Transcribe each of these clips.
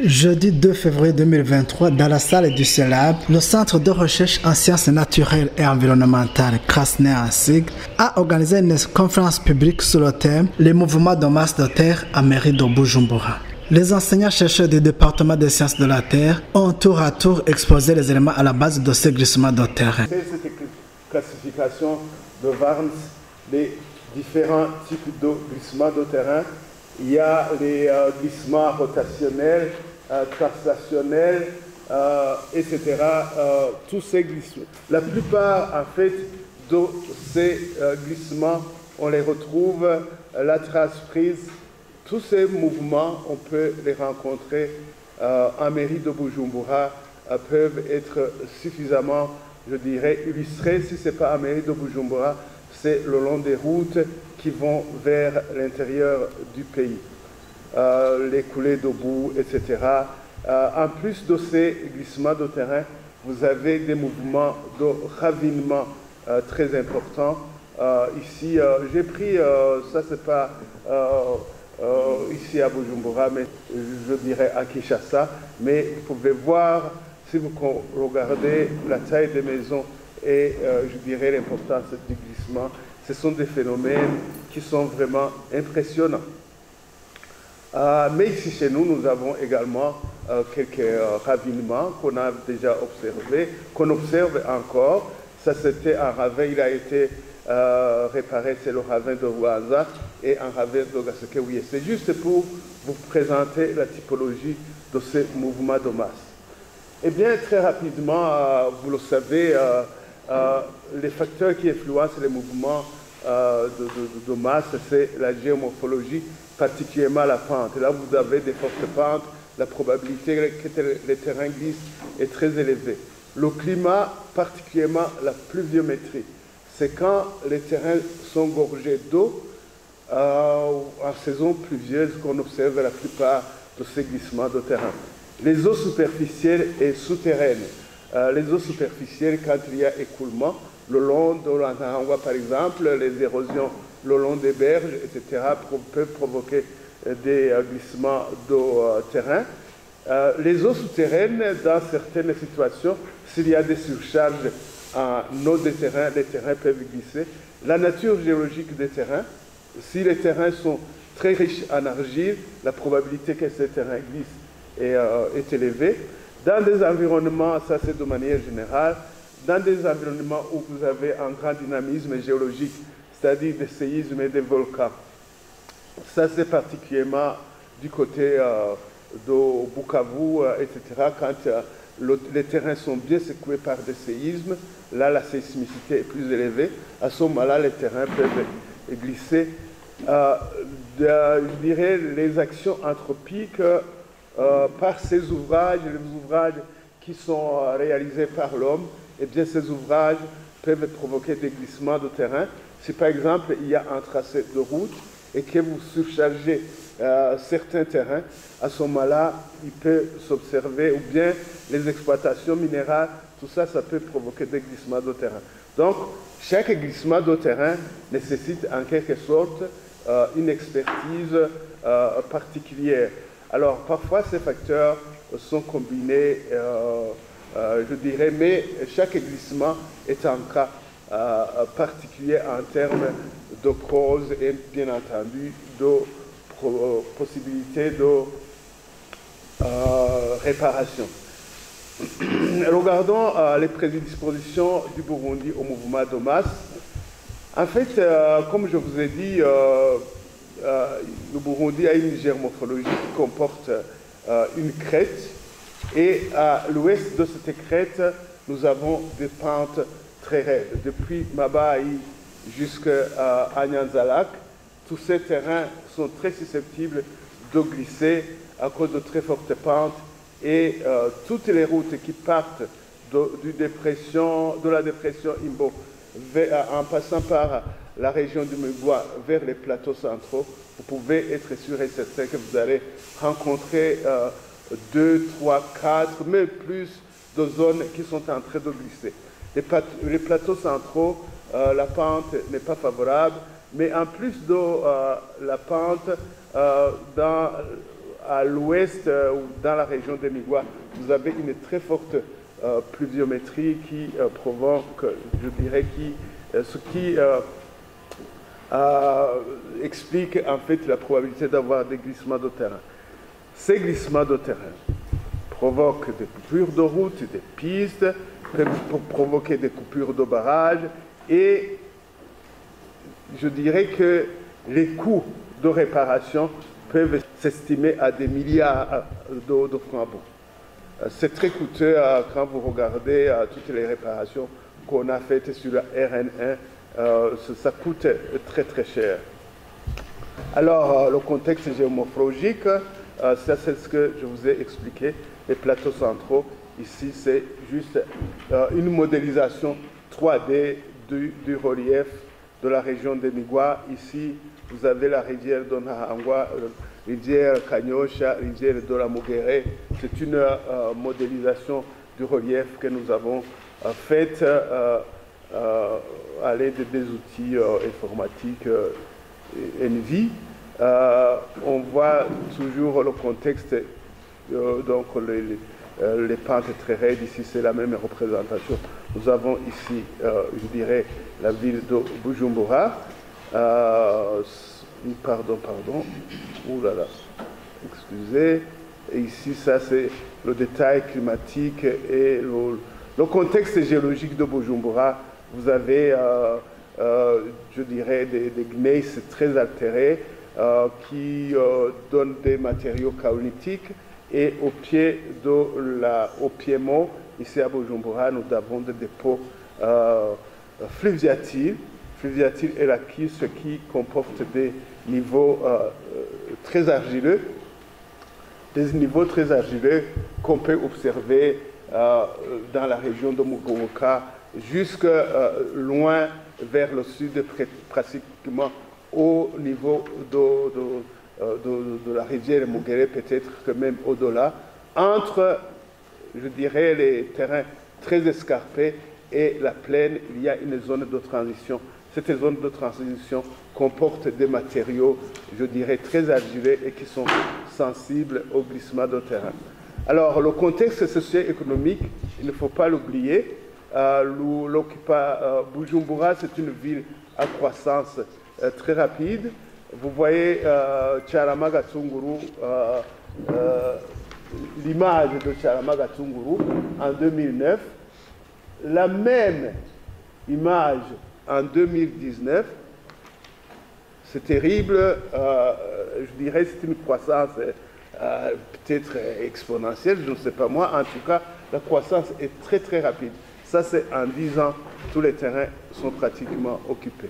Jeudi 2 février 2023, dans la salle du CELAB, le Centre de recherche en sciences naturelles et environnementales Krasny-Ansig a organisé une conférence publique sur le thème « Les mouvements de masse de terre en mairie de Bujumbura ». Les enseignants-chercheurs du département des sciences de la terre ont tour à tour exposé les éléments à la base de ces glissements de terrain. C'est cette classification de Varnes, les différents types de glissements de terrain. Il y a les glissements rotationnels, translationnels, etc. Tous ces glissements. La plupart, en fait, de ces glissements, on les retrouve, la trace prise. Tous ces mouvements, on peut les rencontrer en mairie de Bujumbura, peuvent être suffisamment, je dirais, illustrés. Si ce n'est pas en mairie de Bujumbura, c'est le long des routes qui vont vers l'intérieur du pays. Les coulées de boue, etc. En plus de ces glissements de terrain, vous avez des mouvements de ravinement très importants. Ici, j'ai pris, ça c'est pas ici à Bujumbura, mais je dirais à Kinshasa, mais vous pouvez voir, si vous regardez la taille des maisons et je dirais l'importance du glissement, ce sont des phénomènes qui sont vraiment impressionnants. Mais ici chez nous, nous avons également quelques ravinements qu'on a déjà observés, qu'on observe encore. Ça, c'était un ravin, il a été réparé, c'est le ravin de Rwanza et un ravin de Gasekewye. C'est juste pour vous présenter la typologie de ces mouvements de masse. Eh bien, très rapidement, vous le savez, les facteurs qui influencent les mouvements de masse, c'est la géomorphologie, particulièrement la pente. Et là, vous avez des fortes pentes, la probabilité que les terrains glissent est très élevée. Le climat, particulièrement la pluviométrie, c'est quand les terrains sont gorgés d'eau en saison pluvieuse qu'on observe la plupart de ces glissements de terrain. Les eaux superficielles et souterraines. Les eaux superficielles, quand il y a écoulement, le long de l'Antarangwa par exemple, les érosions le long des berges, etc., peuvent provoquer des glissements de terrain. Les eaux souterraines, dans certaines situations, s'il y a des surcharges en eau des terrains, les terrains peuvent glisser. La nature géologique des terrains, si les terrains sont très riches en argile, la probabilité que ces terrains glissent est élevée. Dans des environnements, ça c'est de manière générale, dans des environnements où vous avez un grand dynamisme géologique, c'est-à-dire des séismes et des volcans, ça c'est particulièrement du côté de Bukavu, etc., quand les terrains sont bien secoués par des séismes, là la sismicité est plus élevée, à ce moment-là les terrains peuvent glisser. Je dirais les actions anthropiques par ces ouvrages, les ouvrages qui sont réalisés par l'homme, eh bien ces ouvrages peuvent provoquer des glissements de terrain. Si par exemple il y a un tracé de route et que vous surchargez certains terrains, à ce moment-là, il peut s'observer, ou bien les exploitations minérales, tout ça, ça peut provoquer des glissements de terrain. Donc, chaque glissement de terrain nécessite en quelque sorte une expertise particulière. Alors, parfois, ces facteurs sont combinés, je dirais, mais chaque glissement est un cas particulier en termes de cause et, bien entendu, de possibilité de réparation. Regardons les prédispositions du Burundi au mouvement de masse. En fait, comme je vous ai dit, le Burundi a une géomorphologie qui comporte une crête et à l'ouest de cette crête, nous avons des pentes très raides. Depuis Mabaï jusqu'à Nyanzalak, tous ces terrains sont très susceptibles de glisser à cause de très fortes pentes et toutes les routes qui partent de la dépression Imbo en passant par la région du Mugwa vers les plateaux centraux, vous pouvez être sûr et certain que vous allez rencontrer 2, 3, 4, même plus de zones qui sont en train de glisser. Les plateaux centraux, la pente n'est pas favorable, mais en plus de la pente, à l'ouest, dans la région de Migwa, vous avez une très forte pluviométrie qui provoque, je dirais, ce qui explique en fait la probabilité d'avoir des glissements de terrain. Ces glissements de terrain provoquent des coupures de route, des pistes, peuvent provoquer des coupures de barrages et je dirais que les coûts de réparation peuvent s'estimer à des milliards de francs. C'est très coûteux quand vous regardez toutes les réparations qu'on a faites sur la RN1, ça coûte très très cher. Alors le contexte géomorphologique, ça c'est ce que je vous ai expliqué, les plateaux centraux. Ici c'est juste une modélisation 3D du relief de la région de Migwa. Ici vous avez la rivière d'Onahangwa, rivière Kanyosha, rivière de la Mugere. C'est une modélisation du relief que nous avons faite à l'aide des outils informatiques ENVI. On voit toujours le contexte, donc les pentes très raides. Ici c'est la même représentation. Nous avons ici, je dirais, la ville de Bujumbura. Pardon. Ouh là là. Excusez. Et ici, ça, c'est le détail climatique et le contexte géologique de Bujumbura. Vous avez, je dirais, des gneiss très altérés qui donnent des matériaux kaolithiques. Et au piémont, ici à Bujumbura, nous avons des dépôts fluviatiles. Fluviatile est la ce qui comporte des niveaux très argileux, qu'on peut observer dans la région de Mugoboka, jusque loin vers le sud, pratiquement au niveau de la rivière Mugere, peut-être que même au-delà, entre, je dirais, les terrains très escarpés et la plaine, il y a une zone de transition. Cette zone de transition comporte des matériaux, je dirais, très argileux et qui sont sensibles au glissement de terrain. Alors, le contexte socio-économique, il ne faut pas l'oublier. Bujumbura, c'est une ville à croissance très rapide. Vous voyez Charamagatunguru, l'image de Charamagatunguru en 2009. La même image en 2019, c'est terrible, je dirais c'est une croissance peut-être exponentielle, je ne sais pas moi, en tout cas la croissance est très très rapide. Ça c'est en 10 ans, tous les terrains sont pratiquement occupés.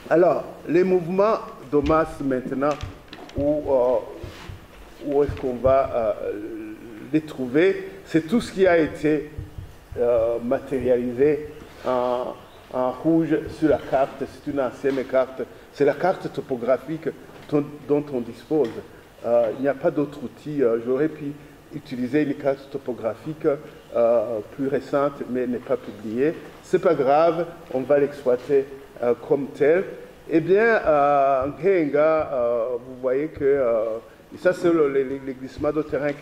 Alors, les mouvements de masse maintenant, où est-ce qu'on va les trouver? C'est tout ce qui a été matérialisé en rouge sur la carte. C'est une ancienne carte, c'est la carte topographique dont on dispose. Il n'y a pas d'autre outil. J'aurais pu utiliser une carte topographique plus récente, mais n'est pas publiée. C'est pas grave, on va l'exploiter comme tel. Eh bien, en Ngenga, vous voyez que ça c'est les glissements de terrain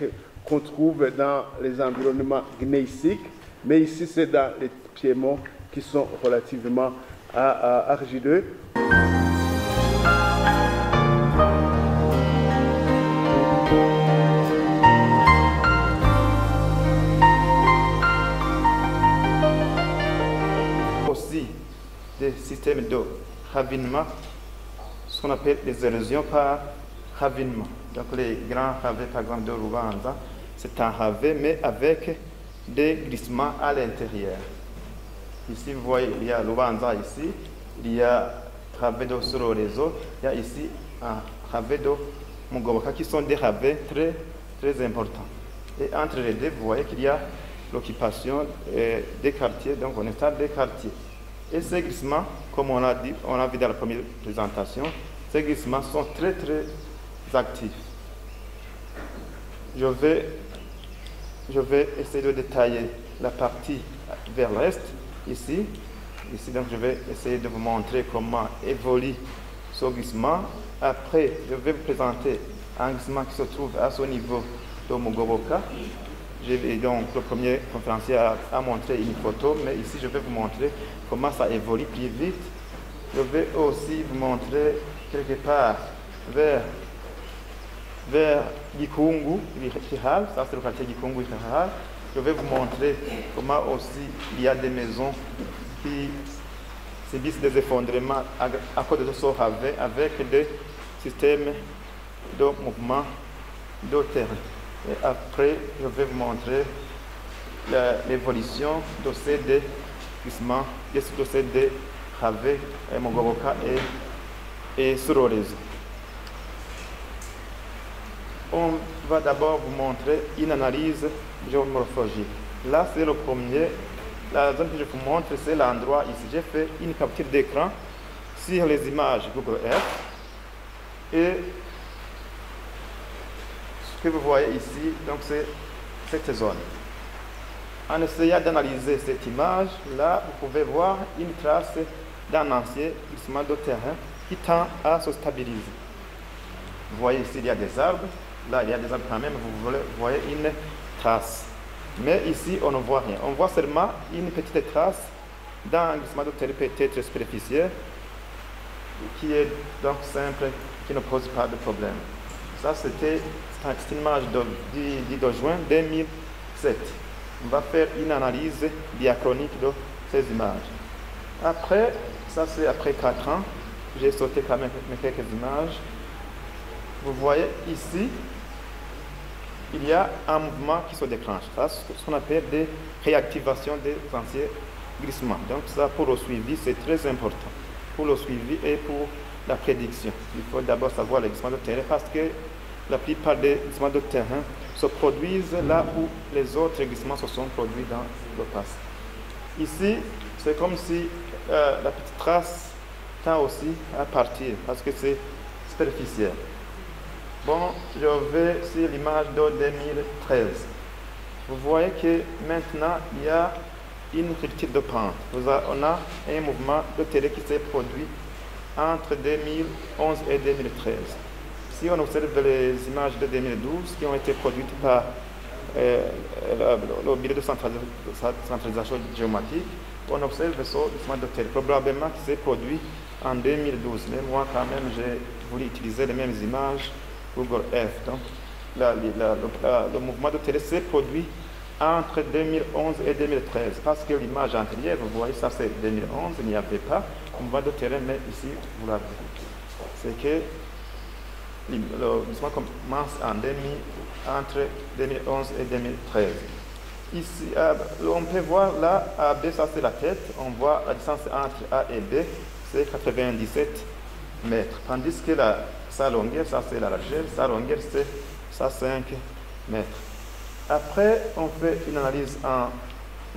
qu'on trouve dans les environnements gneissiques, mais ici c'est dans les piémonts qui sont relativement argileux. Aussi des systèmes de ravinement, ce qu'on appelle les érosions par ravinement. Donc les grands ravets, par exemple de Rubanza, c'est un ravet mais avec des glissements à l'intérieur. Ici, vous voyez, il y a Rubanza ici, il y a ravet de Sororezo, il y a ici un ravet de Mugoboka qui sont des ravets très, très importants. Et entre les deux, vous voyez qu'il y a l'occupation des quartiers, donc on installe des quartiers. Et ces glissements, comme on a vu dans la première présentation, ces glissements sont très très actifs. Je vais essayer de détailler la partie vers l'est, ici, donc je vais essayer de vous montrer comment évolue ce glissement. Après, je vais vous présenter un glissement qui se trouve à ce niveau de Mugoboka. Donc le premier conférencier a montré une photo, mais ici je vais vous montrer comment ça évolue plus vite. Je vais aussi vous montrer quelque part vers Gikungu, Kihal, ça c'est le quartier Gikungu, Kihal. Je vais vous montrer comment aussi il y a des maisons qui subissent des effondrements à cause de ce ravin avec des systèmes de mouvement de terrain. Et après, je vais vous montrer l'évolution de ces deux glissements, de ces deux ravins, Mugoboka et Surorezo. On va d'abord vous montrer une analyse géomorphologique. Là, c'est le premier. La zone que je vous montre, c'est l'endroit ici. J'ai fait une capture d'écran sur les images Google Earth. Et ce que vous voyez ici, donc c'est cette zone. En essayant d'analyser cette image, là, vous pouvez voir une trace d'un ancien glissement de terrain qui tend à se stabiliser. Vous voyez ici, il y a des arbres. Là, il y a des arbres quand même, vous voyez une trace. Mais ici, on ne voit rien. On voit seulement une petite trace d'un glissement de terrain peut-être superficiel qui est donc simple, qui ne pose pas de problème. Ça, c'était une image du 2 juin 2007. On va faire une analyse diachronique de ces images. Après, ça c'est après 4 ans. J'ai sauté quand même quelques images. Vous voyez ici, il y a un mouvement qui se déclenche. Ça, c'est ce qu'on appelle des réactivations des anciens glissements. Donc ça, pour le suivi, c'est très important. Pour le suivi et pour la prédiction. Il faut d'abord savoir les glissements de terrain parce que la plupart des glissements de terrain se produisent là où les autres glissements se sont produits dans le passé. Ici, c'est comme si la petite trace tend aussi à partir parce que c'est superficiel. Bon, je vais sur l'image de 2013. Vous voyez que maintenant, il y a une rupture de pente. On a un mouvement de terrain qui s'est produit entre 2011 et 2013. Si on observe les images de 2012 qui ont été produites par le bureau de centralisation géomatique, on observe ce glissement de terrain, probablement qui s'est produit en 2012. Mais moi, quand même, j'ai voulu utiliser les mêmes images Google Earth. Donc, le mouvement de terrain s'est produit entre 2011 et 2013. Parce que l'image antérieure, vous voyez, ça c'est 2011, il n'y avait pas le mouvement de terrain, mais ici, vous l'avez. C'est que le mouvement commence entre 2011 et 2013. Ici, on peut voir là, AB, ça c'est la tête. On voit la distance entre A et B, c'est 97 mètres. Tandis que sa longueur, ça c'est la largeur, sa longueur c'est 5 mètres. Après, on fait une analyse en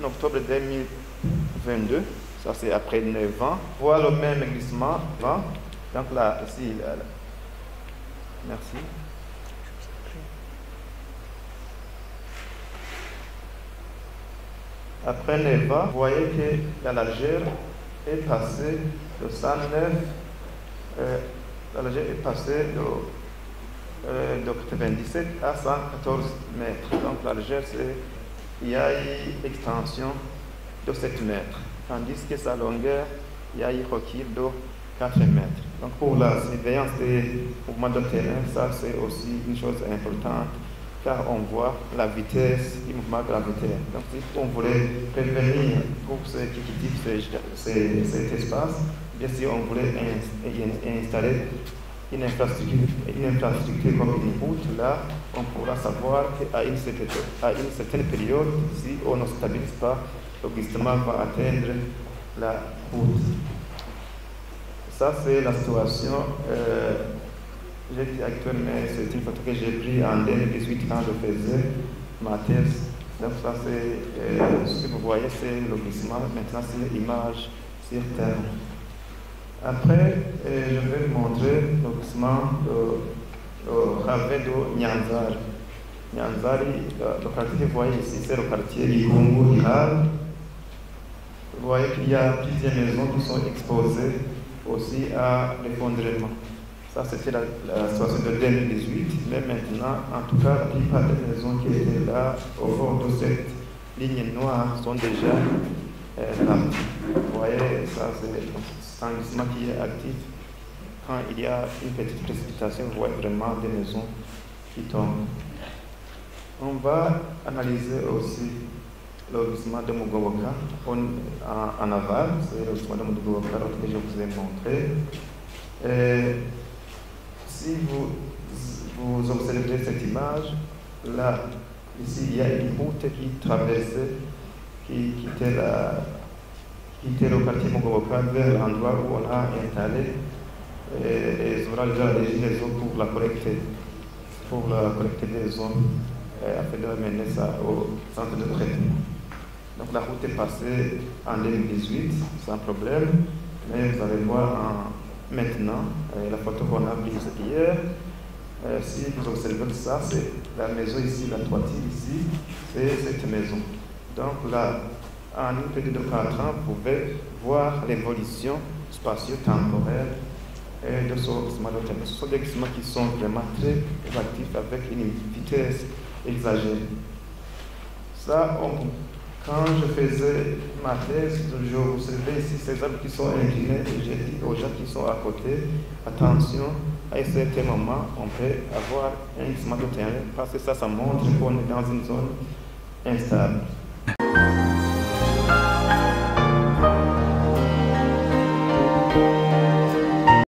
octobre 2022, ça c'est après 9 ans. On voit le même glissement. Donc là, ici, merci. Après 9 ans, vous voyez que la largeur est passée de 109, la largeur est passée de 97 à 114 mètres. Donc la largeur, il y a une extension de 7 mètres. Tandis que sa longueur, il y a un recul de 4 mètres. Donc pour la surveillance des mouvements de terrain, ça c'est aussi une chose importante, car on voit la vitesse du mouvement gravitaire. Donc si on voulait prévenir pour ceux qui quittent cet espace, bien sûr on voulait installer une infrastructure comme une route, là on pourra savoir qu'à une certaine période, si on ne stabilise pas, le glissement va atteindre la route. Ça c'est la situation. J'ai dit actuellement, c'est une photo que j'ai prise en 2018 quand je faisais ma thèse. Donc ça c'est ce que vous voyez, c'est le glissement. Maintenant c'est l'image sur terre. Après, je vais vous montrer le glissement du ravin de Nyanzari. Nyanzari, le quartier que vous voyez ici, c'est le quartier Gikungu Ihal. Vous voyez qu'il y a plusieurs maisons qui sont exposées aussi à l'effondrement. Ça, c'était la situation de 2018, mais maintenant, en tout cas, la plupart des maisons qui étaient là, au bord de cette ligne noire, sont déjà parties. Vous voyez, ça, c'est un glissement qui est actif. Quand il y a une petite précipitation, vous voyez vraiment des maisons qui tombent. On va analyser aussi le glissement de Mugoboka en aval, c'est le glissement de Mugoboka que je vous ai montré. Et si vous observez cette image, là, ici, il y a une route qui traversait, qui quittait le quartier Mugoboka vers l'endroit où on a installé les ouvrages des eaux pour la collecte des eaux afin de mener ça au centre de traitement. Donc la route est passée en 2018 sans problème, mais vous allez voir maintenant la photo qu'on a prise hier. Si vous observez ça, c'est la maison ici, la toiture ici, c'est cette maison. Donc là, en une période de 4 ans, vous pouvez voir l'évolution spatio-temporelle de ce glissement de terrain. Ce sont des glissements qui sont vraiment très actifs avec une vitesse exagérée. Ça, quand je faisais ma thèse, je observais ici ces arbres qui sont inclinés et j'ai dit aux gens qui sont à côté, attention, à un certain moment, on peut avoir un glissement de terrain parce que ça montre qu'on est dans une zone instable.